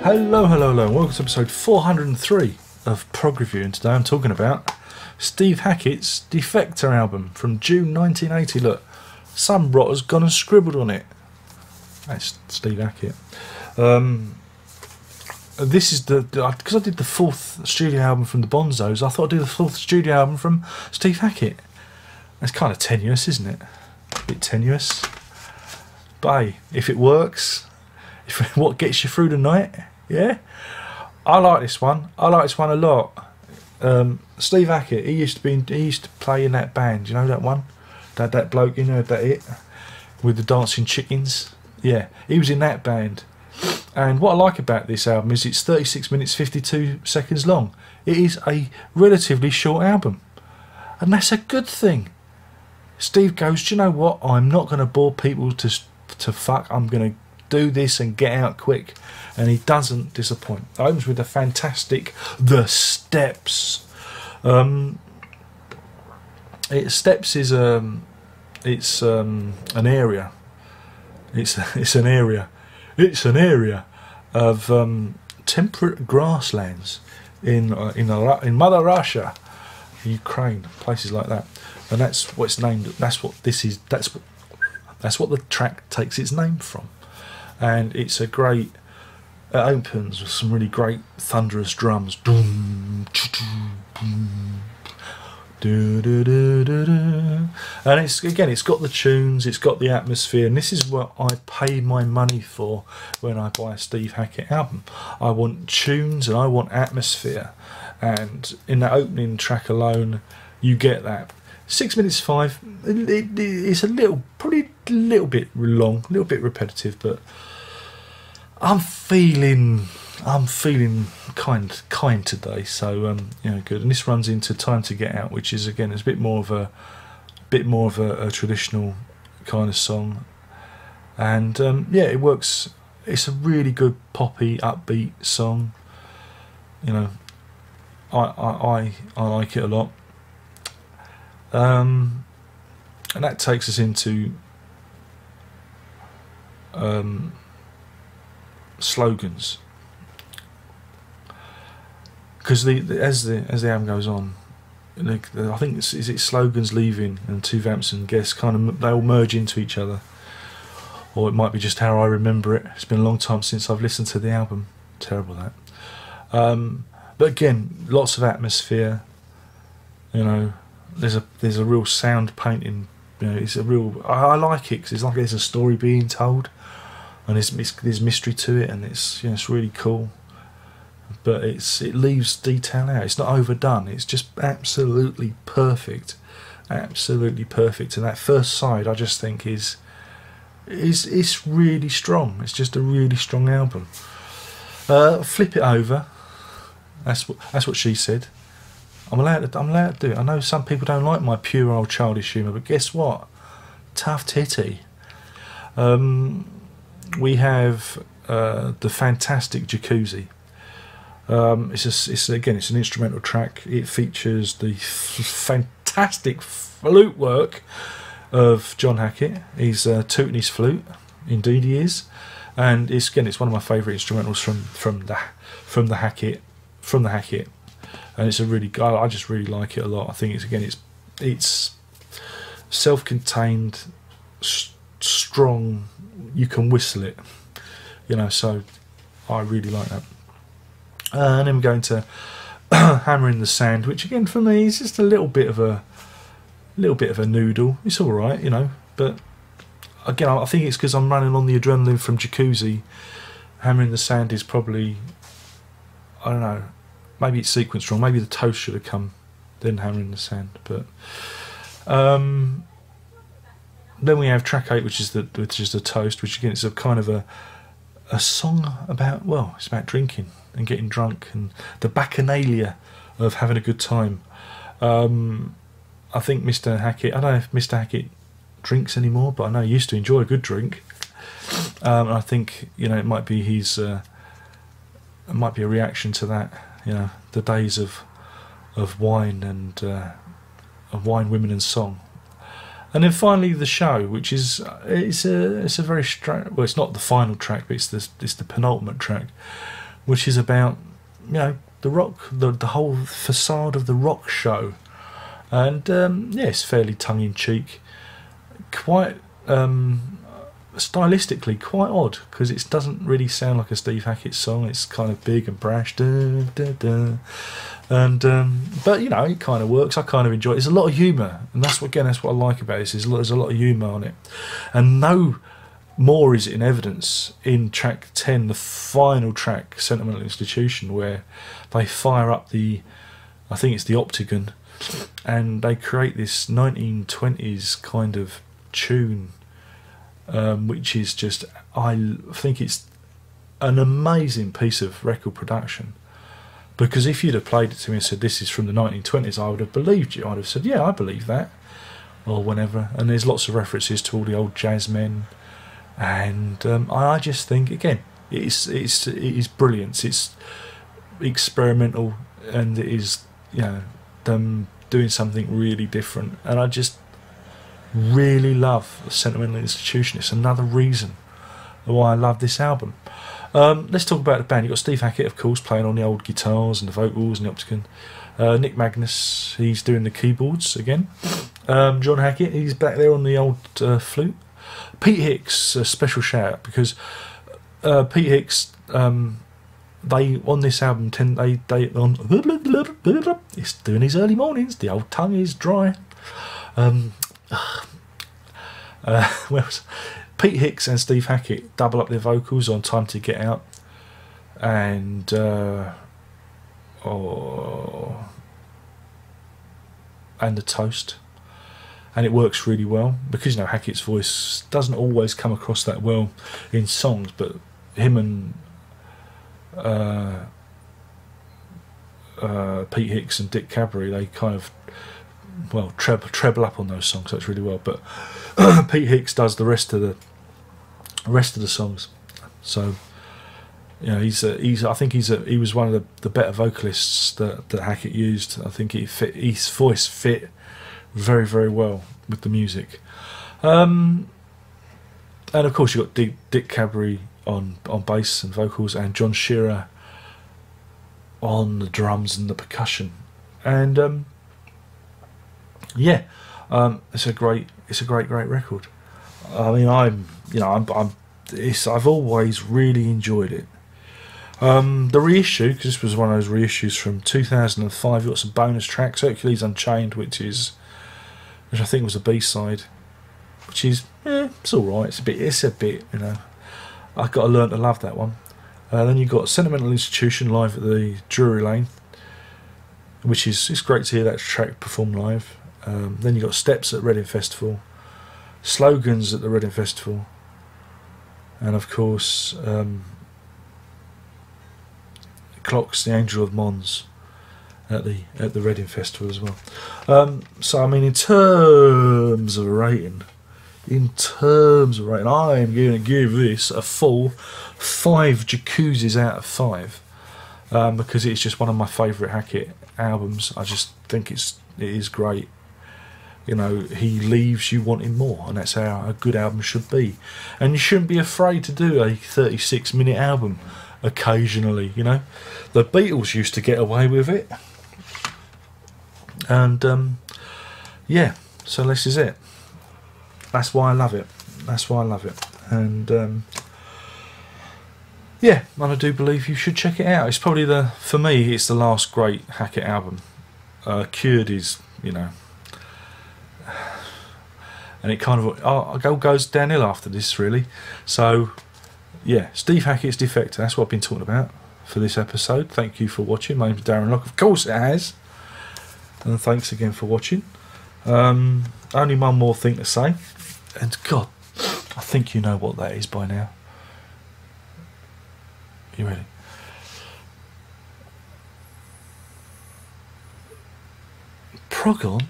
Hello, hello, hello, and welcome to episode 403 of Prog Review, and today I'm talking about Steve Hackett's Defector album from June 1980. Look, some rotter's gone and scribbled on it. That's Steve Hackett. This is because I did the fourth studio album from the Bonzos, I thought I'd do the fourth studio album from Steve Hackett. That's kind of tenuous, isn't it? A bit tenuous. But hey, if it works, what gets you through the night, yeah? I like this one. I like this one a lot. Steve Hackett, he used to play in that band, you know that one? That bloke, you know, that it? With the dancing chickens? Yeah, he was in that band. And what I like about this album is it's 36 minutes 52 seconds long. It is a relatively short album, and that's a good thing. Steve goes, do you know what? I'm not going to bore people to fuck. I'm going to do this and get out quick. And he doesn't disappoint. It opens with the fantastic The Steps. Steps is an area. It's an area of temperate grasslands in Mother Russia, Ukraine, places like that, and that's what it's named. That's what this is. That's what the track takes its name from, and it's a great. It opens with some really great thunderous drums. And it's got the tunes, it's got the atmosphere, and this is what I pay my money for when I buy a Steve Hackett album. I want tunes and I want atmosphere, and in that opening track alone you get that. 6 minutes 5, it's probably a little bit long, a little bit repetitive, but I'm feeling kind today, so good. And this runs into Time to Get Out, which is again, it's a bit more of a traditional kind of song, and it works. It's a really good poppy, upbeat song. You know, I like it a lot. And that takes us into slogans, because as the album goes on, I think it's slogans leaving and Two Vamps and Guests they all merge into each other, or it might be just how I remember it. It's been a long time since I've listened to the album. Terrible that. But again, lots of atmosphere. You know, there's a real sound painting. You know, it's a real. I like it because it's like there's a story being told, and there's mystery to it, and it's really cool. But it leaves detail out. It's not overdone. It's just absolutely perfect, absolutely perfect. And that first side, I just think is really strong. It's just a really strong album. Flip it over. That's what she said. I'm allowed to do it. I know some people don't like my pure old childish humour, but guess what? Tough titty. We have the fantastic Jacuzzi. It's an instrumental track. It features the fantastic flute work of John Hackett. He's tooting his flute, indeed he is, and it's one of my favourite instrumentals from the Hackett, and it's I just really like it a lot. I think it's self-contained, strong. You can whistle it, so I really like that. And then we're going to Hammer in the Sand, which again for me is just a little bit of a noodle. It's all right, but again I think it's because I'm running on the adrenaline from Jacuzzi. Hammer in the Sand is probably, I don't know, maybe it's sequenced wrong. Maybe the toast should have come, then Hammer in the Sand. But then we have track 8, which is the toast, which again is a kind of a song about, it's about drinking and getting drunk and the bacchanalia of having a good time. I think Mr. Hackett, I don't know if Mr. Hackett drinks anymore, but I know he used to enjoy a good drink. I think it might be it might be a reaction to that. The days of wine and of wine, women, and song. And then finally the show, which is it's a very strange. Well, it's not the final track, but it's the penultimate track, which is about, you know, the rock, the whole facade of the rock show. And yeah, it's fairly tongue-in-cheek, quite stylistically quite odd, because it doesn't really sound like a Steve Hackett song. It's kind of big and brash, and but you know, it kind of works. I kind of enjoy it. There's a lot of humour, and that's what I like about this. There's a lot of humour on it, and no more is it in evidence in track 10, the final track, Sentimental Institution, where they fire up the, I think it's the Octagon, and they create this 1920s kind of tune, which is just, I think it's an amazing piece of record production. Because if you'd have played it to me and said this is from the 1920s, I would have believed you. I'd have said, yeah, I believe that, or whenever. And there's lots of references to all the old jazz men, and I just think, again, it is brilliant. It's experimental, and it is, you know, them doing something really different. And I just really love the Sentimental Institution. It's another reason why I love this album. Let's talk about the band. You've got Steve Hackett, of course, playing on the old guitars and the vocals and the Octagon. Nick Magnus, he's doing the keyboards again. John Hackett, he's back there on the old flute. Pete Hicks, a special shout out, because Pete Hicks, they on this album he's doing his early mornings. The old tongue is dry. Pete Hicks and Steve Hackett double up their vocals on Time to Get Out, and and The Toast, and it works really well, because, you know, Hackett's voice doesn't always come across that well in songs, but him and Pete Hicks and Dick Cabry, they kind of, well, treble up on those songs. That's really well. But Pete Hicks does the rest of the songs. So, you know, I think he was one of the better vocalists that Hackett used. I think his voice fit very, very well with the music. And of course, you've got Dick Cabry on bass and vocals, and John Shearer on the drums and the percussion. And yeah, it's a great record. I mean, I've always really enjoyed it. The reissue, because this was one of those reissues from 2005, you've got some bonus tracks. Hercules Unchained, which I think was a B-side, which is, it's all right. It's a bit, you know, I've got to learn to love that one. Then you've got Sentimental Institution live at the Drury Lane, which is, it's great to hear that track performed live. Then you've got Steps at Reading Festival, Slogans at the Reading Festival, and of course Clocks, the Angel of Mons at the Reading Festival as well. So I mean, in terms of rating, I am going to give this a full 5 jacuzzis out of 5, because it's just one of my favourite Hackett albums. I just think it is great. You know, he leaves you wanting more, and that's how a good album should be. And you shouldn't be afraid to do a 36-minute album occasionally, you know. The Beatles used to get away with it. And yeah, so this is it. That's why I love it. And yeah, and I do believe you should check it out. It's probably for me, it's the last great Hackett album. Cured is, you know, and it kind of goes downhill after this, really. So yeah, Steve Hackett's Defector, that's what I've been talking about for this episode. Thank you for watching. My name's Darren Locke. Of course it has. And thanks again for watching. Only one more thing to say, and God, I think you know what that is by now. You ready? Prog on.